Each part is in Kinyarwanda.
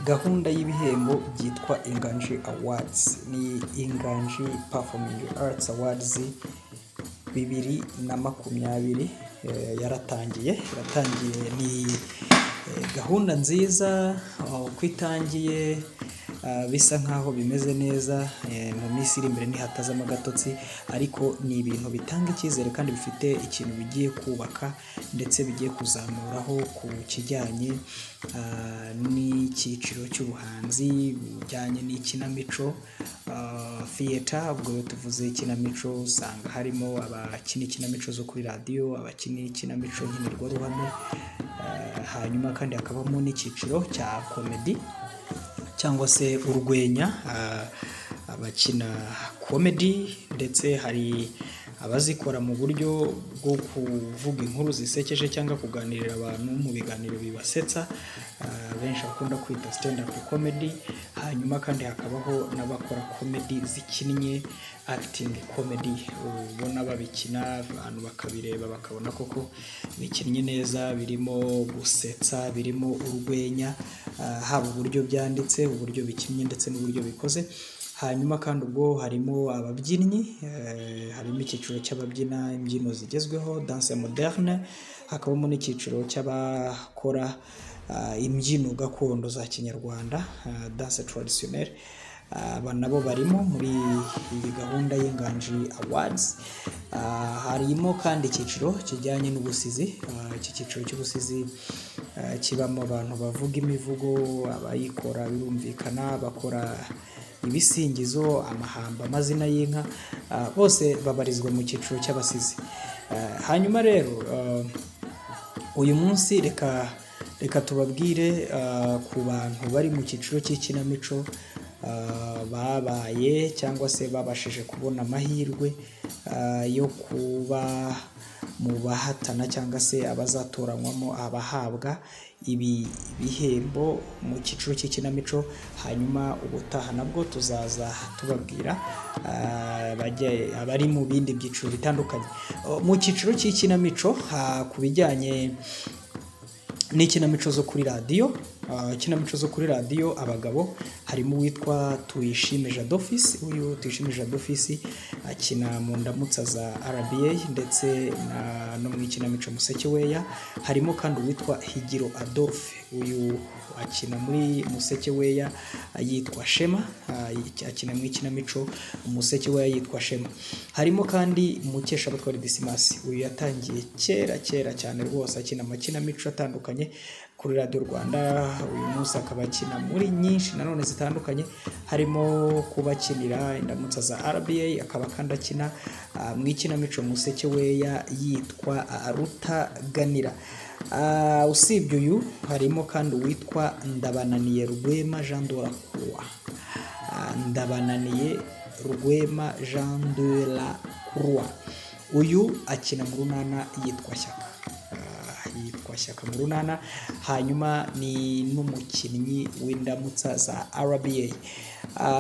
gahunda y'ibihembo byitwa Inganji Awards. Ni Inganji Performing Arts Awards 2020 yaratangiye. Ni gahunda nziza uko itangiye, bisa nkaho bimeze neza. Mu minsi iri imbere ntihatazamo agatotsi, ariko ni ibintu bitanga icyizere kandi bifite ikintu bigiye kubaka ndetse bigiye kuzamuraho ku kijyanye n'icyiciro cy'ubuhanzi bijyanye n'ikinamico, theater. Ubwo tuvuze ikinamico usanga harimo abakina ikinamico zo kuri radiyo, abakina ikinamico nkenerwaruhame, hanyuma kandi hakabamo n'icyiciro cya comedy cyangwa se urwenya, abakina comedy, ndetse hari abazikora mu buryo bwo kuvuga inkuru zisekeje cyangwa kuganirira abantu mu biganiro bibasetsa, benshi bakunda kwita stand up comedy. Hanyuma kandi hakabaho n'abakora comedy zikinnye, acting comedy, ubona babikina abantu bakabireba bakabona koko bikinnye neza, birimo gusetsa, birimo urwenya, haba uburyo byanditse, uburyo bikinnye ndetse n'uburyo bikoze. Hanyuma kandi ubwo harimo ababyinnyi, harimo icyiciro cy'ababyina imbyino zigezweho, danse moderne. Hakabamo n'icyiciro cy'abakora imbyino gakondo za kinyarwanda, danse traditionnelle. Aba nabo barimo muri iyi gahunda y'Inganji Awards. Harimo kandi icyiciro kijyanye n'ubusizi. Iki cyiciro cy'ubusizi kibamo abantu bavuga imivugo, abayikora birumvikana, bakora ibisingizo, amahamba, amazina y'inka, bose babarizwa mu cyiciro cy'abasizi. Hanyuma rero uyu munsi reka tubabwire ku bantu bari mu cyiciro cy'ikinamico, babaye cyangwa se babashije kubona amahirwe yo kuba mu bahatana cyangwa se abazatoranywamo abahabwa ibi bihembo mu cyiciro cy'ikinamico. Hanyuma ubutaha nabwo tuzaza tubabwira abari mu bindi byiciro bitandukanye. Mu cyiciro cy'ikinamico, ku bijyanye n'ikinamico zo kuri radiyo, ikinamico zo kuri radiyo, abagabo harimo uwitwa Tuyishime Jadofisi. Uyu Tuyishime Jadofisi akina mu ndamutsa za RBA ndetse no mu ikinamico Museke Weya. Harimo kandi uwitwa Higiro Adolphe. Uyu akina muri Museke Weya yitwa Shema, akina mu ikinamico Museke Weya yitwa Shema. Harimo kandi Mukeshabatware Dismas. Uyu yatangiye kera cyane rwose akina amakinamico atandukanye kuri Radio Rwanda. Uyu munsi akaba akina muri nyinshi nanone zitandukanye, harimo kubakinira indamutsa za RBA, akaba kandi akina mu ikinamico Museke Weya yitwa Rutaganira. Usibye uyu harimo kandi uwitwa Ndabananiye Rwema Jean de la Croix. Ndabananiye Rwema Jean de la Croix. Uyu akina mu runana yitwa Shyaka mu runana. Hanyuma ni n'umukinnyi w'indamutsa za RBA.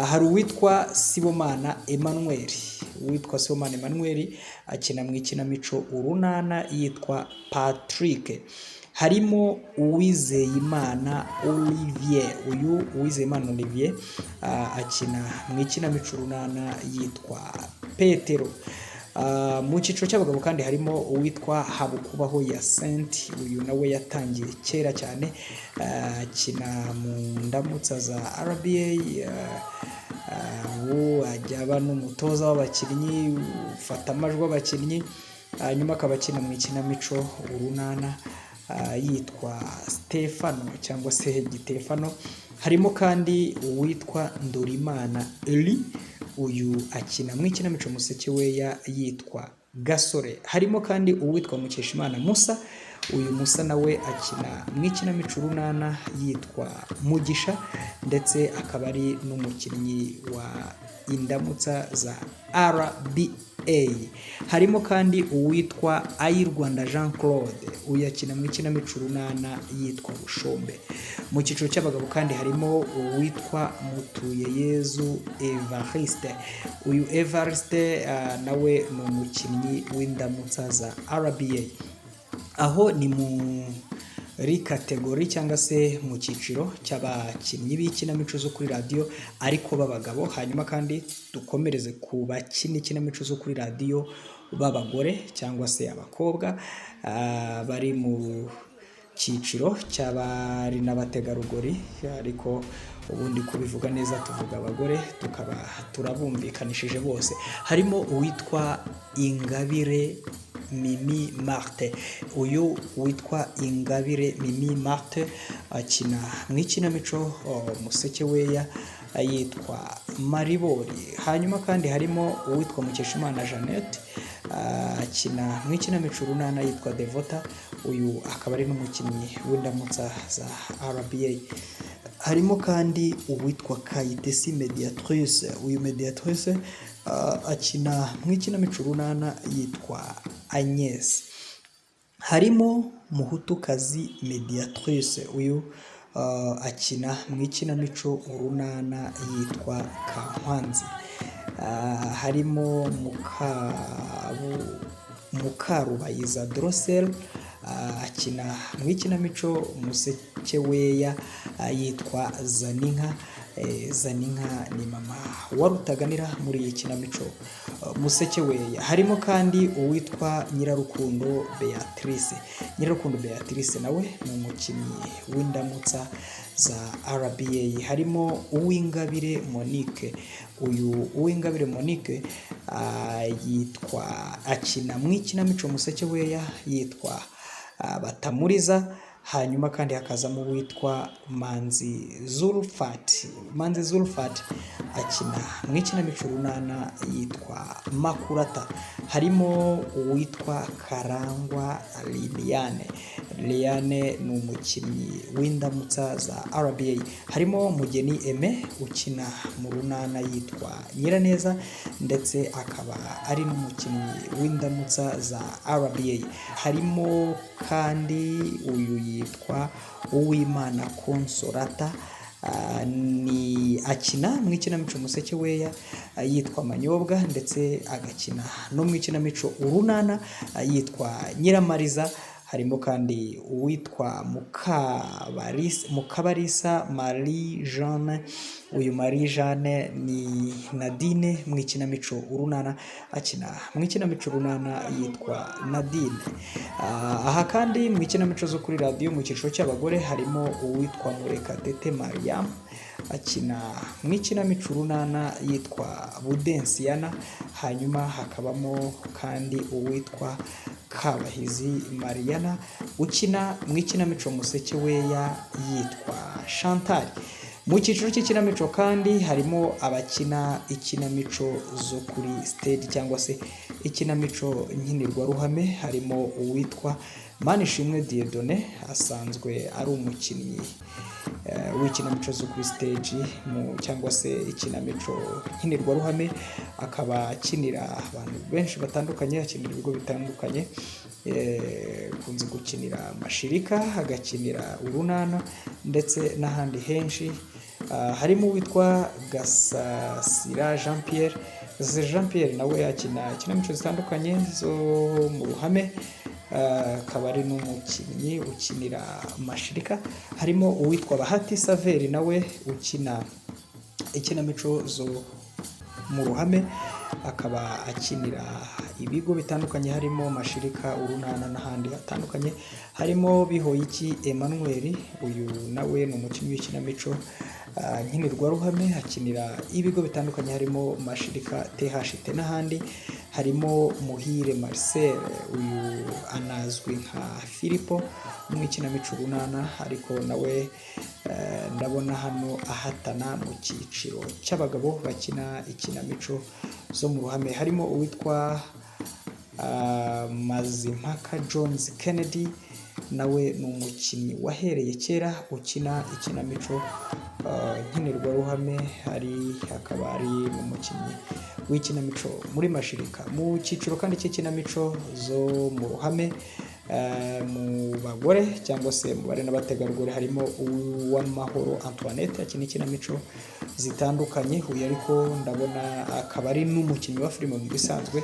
Hari uwitwa Sibomana Emmanuel. Uwitwa Sibomana Emmanuel akina mu ikinamico urunana yitwa Patrick. Harimo Uwizeyimana Olivier. Uyu Uwizeyimana Olivier akina mu ikinamico urunana yitwa Petero. Mu cyiciro cy'abagabo kandi harimo uwitwa Habukubaho Yasenti. Uyu nawe yatangiye kera cyane, akina mu ndamutsa za RBA, ajya aba n'umutoza w'abakinnyi, ufata amajwi w'abakinnyi. Hanyuma akaba akina mu ikinamico urunana yitwa Stefano cyangwa se Gitefano. Harimo kandi uwitwa Ndorimana Eli. Uyu akina mu ikinamico Museke Weya yitwa Gasore. Harimo kandi uwitwa Mukeshimana Musa. Uyu Musa nawe akina mu ikinamico runana yitwa Mugisha, ndetse akaba ari n'umukinnyi wa indamutsa za RBA. Harimo kandi uwitwa Ayirwanda Jean Claude. Uyu akina mu ikinamico runana yitwa Bushombe. Mu cyiciro cy'abagabo kandi harimo uwitwa Mutuyeyezu Evariste. Uyu Evariste nawe ni umukinnyi w'indamutsa za RBA. Aho ni kategori cyangwa se mu cyiciro cy'abakinnyi b'ikinamico zo kuri radiyo ariko b'abagabo, hanyuma kandi dukomereze ku bakina ikinamico zo kuri radiyo b'abagore cyangwa se abakobwa bari mu cyiciro cy'abari n'abategarugori, ariko ubundi kubivuga neza tuvuga abagore, tukaba turabumvikanishije bose. Harimo uwitwa Ingabire Mimi Marthe. Uyu witwa Ingabire Mimi Marthe akina mu ikinamico Museke weya yitwa Maribori. Hanyuma kandi harimo uwitwa Mukeshimana Jeannette akina mu ikinamico runana yitwa Devota. Uyu akaba ari n'umukinnyi w'indamutsa za RBA. Harimo kandi uwitwa Kayitesi Mediatrice. Uyu Mediatrice akina mu ikinamico runana yitwa Agnes. Harimo Muhutukazi Mediatrice. Uyu akina mu ikinamico runana yitwa Kankwanzi. Harimo Mukarubayiza Drosel akina mu ikinamico Museke weya yitwa Zaninka. Zaninka ni mama wa Rutaganira muri iyi kinamico Museke weya. Harimo kandi uwitwa Nyirarukundo Beatrice. Nyirarukundo Beatrice nawe ni umukinnyi w'indamutsa za RBA. Harimo Uwingabire Monique. Uyu Uwingabire Monique akina mu ikinamico Museke weya yitwa Batamuriza. Hanyuma kandi hakazamo uwitwa Manzi Zulfat. Manzi Zulfat akina mu ikinamico runana yitwa Makurata. Harimo uwitwa Karangwa Liliane. Liliane ni umukinnyi w'indamutsa za RBA. Harimo Mugeni Aime ukina mu runana yitwa Nyiraneza, ndetse akaba ari n'umukinnyi w'indamutsa za RBA. Harimo kandi uyu yitwa Uwimana Consolata ni akina mu ikinamico Museke weya yitwa Manyobwa, ndetse agakina no mu ikinamico urunana yitwa Nyiramariza. Harimo kandi uwitwa Mukabarisa Marie Jeanne. Uyu Marie Jeanne ni Nadine mu ikinamico urunana, akina mu ikinamico runana yitwa Nadine. Aha kandi mu ikinamico zo kuri radiyo mu cyiciro cy'abagore harimo uwitwa Murekatete Mariam akina mu ikinamico runana yitwa Budensiana. Hanyuma hakabamo kandi uwitwa Kabahizi Mariana ukina mu ikinamico Museke weya yitwa Chantal. Mu cyiciro cy'ikinamico kandi harimo abakina ikinamico zo kuri stage cyangwa se ikinamico nkinirwaruhame. Harimo uwitwa Manishimwe Dieudonné, asanzwe ari umukinnyi w'ikinamico zo kuri stage cyangwa se ikinamico nkinirwaruhame. Akaba akinira abantu benshi batandukanye, akinira ibigo bitandukanye, kunze gukinira Mashirika, agakinira urunana ndetse n'ahandi henshi. Harimo uwitwa Gasasira Jean Pierre. Gasasira Jean Pierre nawe akina ikinamico zitandukanye zo mu ruhame, akaba ari n'umukinnyi ukinira Mashirika. Harimo uwitwa Bahati Saveri nawe ukina ikinamico zo mu ruhame, akaba akinira ibigo bitandukanye harimo Mashirika, urunana n'ahandi hatandukanye. Harimo Bihoyiki Emmanuel. Uyu nawe ni umukinnyi w'ikinamico nkinirwaruhame, akinira ibigo bitandukanye harimo Mashirika, THT n'ahandi. Harimo Muhire Marcel. Uyu anazwi nka Filipo mu ikinamico runana, ariko nawe ndabona hano ahatana mu cyiciro cy'abagabo bakina ikinamico zo mu ruhame. Harimo uwitwa Mazimpaka Jones Kennedy. Nawe ni umukinnyi wahereye kera ukina ikinamico nkinirwaruhame, akaba ari umukinnyi w'ikinamico muri Mashirika. Mu cyiciro kandi cy'ikinamico zo mu ruhame mu bagore cyangwa se mu bari n'abategarugori harimo Uwamahoro Antoinette akina ikinamico zitandukanye. Uyu ariko ndabona akaba ari n'umukinnyi wa filime mu bisanzwe,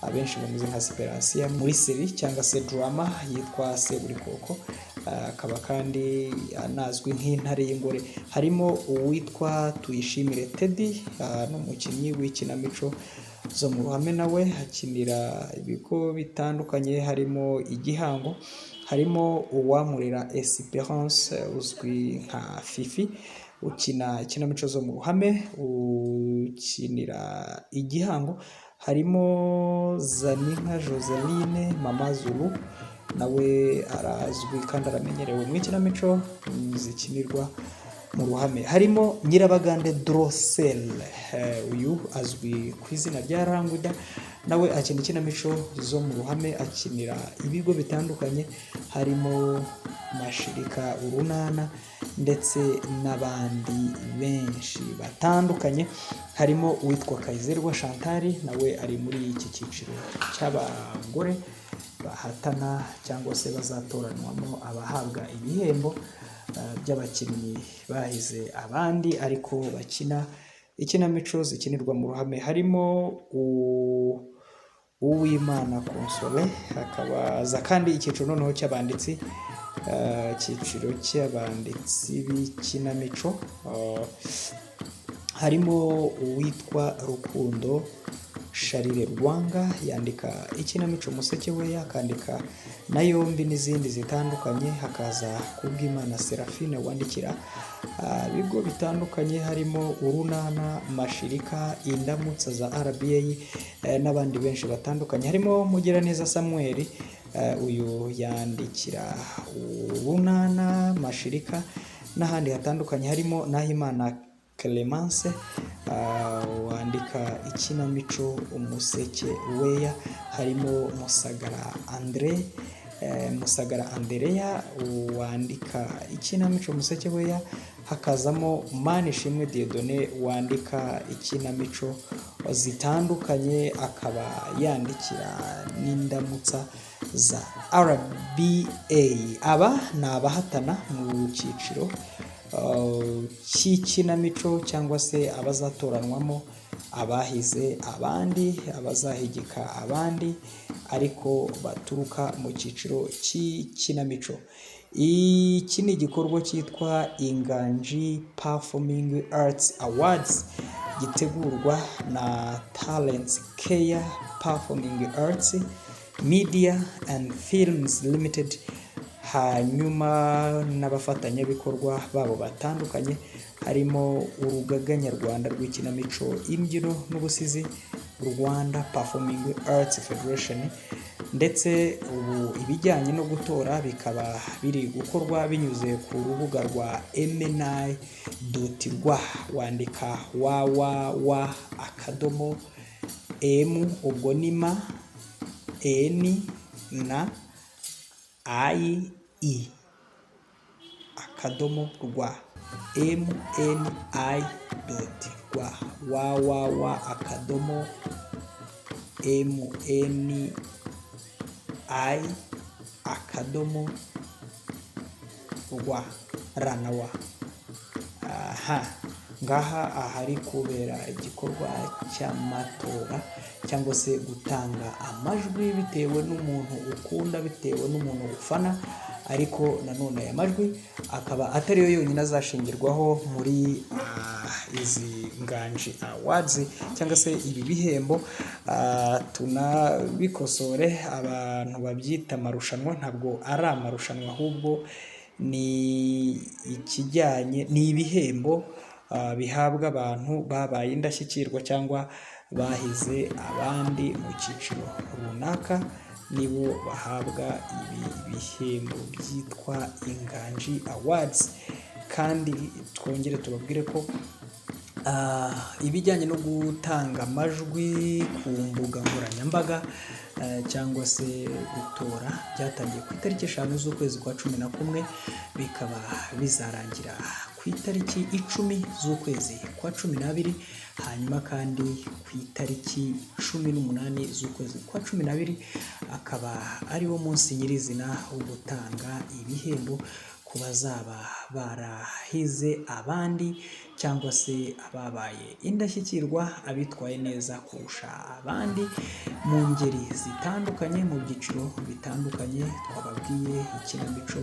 abenshi bamuzi nka Siperansiya muri seri cyangwa se drama yitwa Seburikoko. akaba kandi anazwi nk'intare y'ingore. Harimo uwitwa Tuyishimire Teddy, n'umukinnyi w'ikinamico zo mu ruhame, nawe akinira ibigo bitandukanye harimo Igihango. Harimo Uwamurera Esperance uzwi nka Fifi, ukina ikinamico zo mu ruhame, ukinira Igihango. Harimo Zaninka Joseline Mama Zulu, nawe arazwi kandi aramenyerewe mu ikinamico zikinirwa mu ruhame. Harimo Nyirabagande Drosel, uyu azwi ku izina rya Ranguda, nawe akina ikinamico zo mu ruhame, akinira ibigo bitandukanye harimo Mashirika Urunana ndetse n'abandi benshi batandukanye. Harimo uwitwa Kayizerwa Chantal, nawe ari muri iki cyiciro cy'abagore bahatana cyangwa se bazatoranwamo abahabwa ibihembo by'abakinnyi bahize abandi ariko bakina ikinamico zikinirwa mu ruhame. Harimo Uwimana Console, hakabaza kandi icyiciro noneho cy'abanditsi, icyiciro cy'abanditsi b'ikinamico. Harimo uwitwa Rukundo Charire Rwanga, yandika ikinamico Museke we, akandika na Yombi n'izindi zitandukanye. Hakaza Kubwimana Serafine wandikira ibigo bitandukanye harimo Urunana, Mashirika, Indamutsa za RBA n'abandi benshi batandukanye. Harimo Mugiraneza Samuel, uyu yandikira Urunana, Mashirika n'ahandi hatandukanye. Harimo Nahimana Clemence, wandika ikinamico Umuseke weya. Harimo Musagara Andrea, wandika ikinamico Umuseke weya. Hakazamo Manishimwe Dieudonné, wandika ikinamico zitandukanye, akaba yandikira n'Indamutsa za RBA. Aba ni abahatana mu cyiciro cy'ikinamico cyangwa se abazatoranwamo abahize abandi, abazahigika abandi, ariko baturuka mu cyiciro cy'ikinamico. Iki ni igikorwa cyitwa Inganji Performing Arts Awards, gitegurwa na Talents Care Performing Arts Media and Films Limited, hanyuma n'abafatanyabikorwa babo batandukanye harimo Urugaga Nyarwanda rw'ikinamico, imbyino n'ubusizi, Rwanda Performing Arts Federation, ndetse ubu ibijyanye no gutora bikaba biri gukorwa binyuze ku rubuga rwa mni.rw, wandika www.m ubwo ni ma n na i rwa mni.rwa www.mni.rwa ranawa. Ngaha ahari kubera igikorwa cy'amatora cyangwa se gutanga amajwi bitewe n'umuntu ukunda, bitewe n'umuntu ufana, ariko nanone aya majwi akaba atari yo yonyine azashingirwaho muri izi Nganji Awards cyangwa se ibi bihembo. Tunabikosore, abantu babyita amarushanwa ntabwo ari amarushanwa, ahubwo ni ikijyanye n'ibihembo bihabwa abantu babaye indashyikirwa cyangwa bahize abandi mu cyiciro runaka, nibo bahabwa ibi bihembo byitwa Inganji Awards. Kandi twongere tubabwire ko ibijyanye no gutanga amajwi ku mbuga nkoranyambaga cyangwa se gutora byatangiye ku itariki 5 z'ukwezi kwa 11, bikaba bizarangira ku itariki 10 z'ukwezi kwa 12, hanyuma kandi ku itariki 18 z'ukwezi kwa 12 akaba ari wo munsi nyirizina wo gutanga ibihembo ku ku bazaba barahize abandi cyangwa se ababaye indashyikirwa, abitwaye neza kurusha abandi mu ngeri zitandukanye, mu byiciro bitandukanye twababwiye: ikinamico,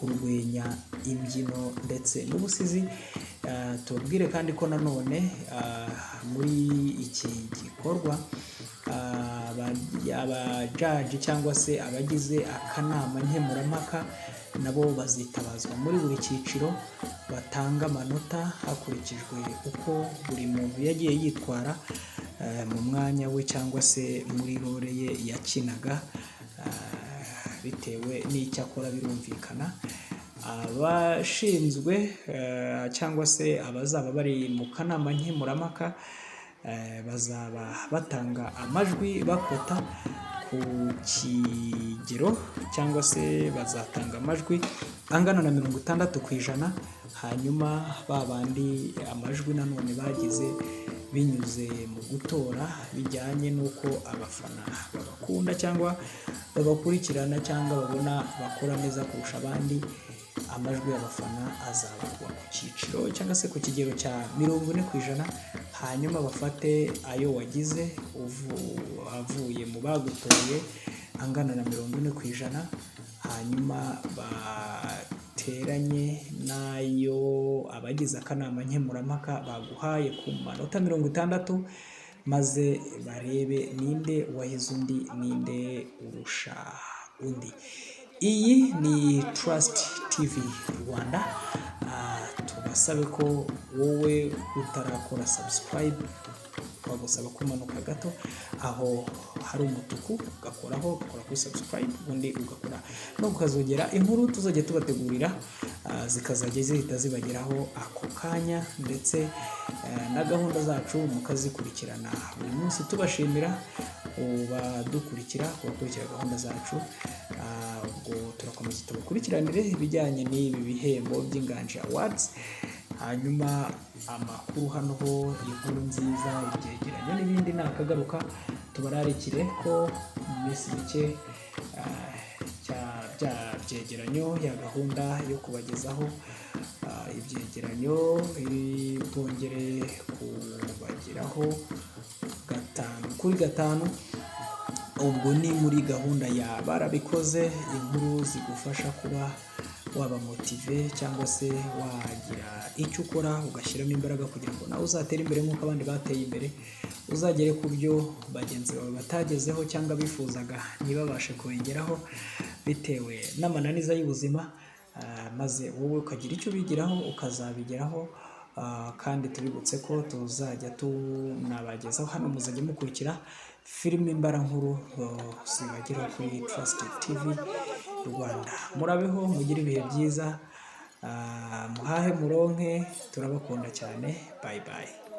urwenya, imbyino ndetse n'ubusizi. Tubabwire kandi ko nanone muri iki gikorwa abajaji cyangwa se abagize akanama nkemurampaka nabo bazitabazwa muri buri cyiciro, batanga amanota hakurikijwe uko buri muntu yagiye yitwara mu mwanya we cyangwa se muri role ye yakinaga, bitewe n'icyo akora birumvikana. Abashinzwe cyangwa se abazaba bari mu kanama nkemurampaka bazaba batanga amajwi bakota ku kigero, cyangwa se bazatanga amajwi angana na 60%, hanyuma babandi amajwi nanone bagize binyuze mu gutora bijyanye n'uko abafana babakunda cyangwa babakurikirana cyangwa babona bakora neza kurusha abandi, amajwi y'abafana azabarwa ku cyiciro cyangwa se ku kigero cya 40%, hanyuma bafate ayo wagize avuye mu bagutoye angana na 40%, hanyuma bateranye n'ayo abagize akanama nkemurampaka baguhaye ku manota 60, maze barebe ninde wahize undi, ninde urusha undi. Iyi ni Trust TV Rwanda. Tubasabe ko wowe utarakora subscribe bagusaba kumanuka gato aho hari umutuku ugakoraho, ugakora kuri subscribe, ubundi ugakora no ukazogera inkuru tuzajya tubategurira zikazajya zihita zibageraho ako kanya, ndetse na gahunda zacu mukazikurikirana buri munsi. Tubashimira ubadukurikira, kubakurikira gahunda zacu. Ubwo turakomeza tubakurikiranire ibijyanye n'ibi bihembo by'Inganji Awards, hanyuma amakuru hano ho, inkuru nziza, ibyegeranyo n'ibindi nakagaruka. Tubararikire ko mu minsi mike bya byegeranyo ya gahunda yo kubagezaho ibyegeranyo bongere kubageraho 5 kuri 5. Ubwo ni muri gahunda ya barabikoze, inkuru zigufasha kuba waba motive cyangwa se wagira icyo ukora ugashyiramo imbaraga kugira ngo nawe uzatere imbere nk'uko abandi bateye imbere, uzagere ku byo bagenzi bawe batagezeho cyangwa bifuzaga ntibabashe kubigeraho bitewe n'amananiza y'ubuzima, maze wowe ukagira icyo ubigiraho ukazabigeraho. Kandi tubibutse ko tuzajya tunabagezaho hano, muzajya mukurikira filime mbarankuru zibagera kuri Trust TV Rwanda. Murabeho, mugire ibihe byiza, muhahe muronke, turabakunda cyane. Bye bye.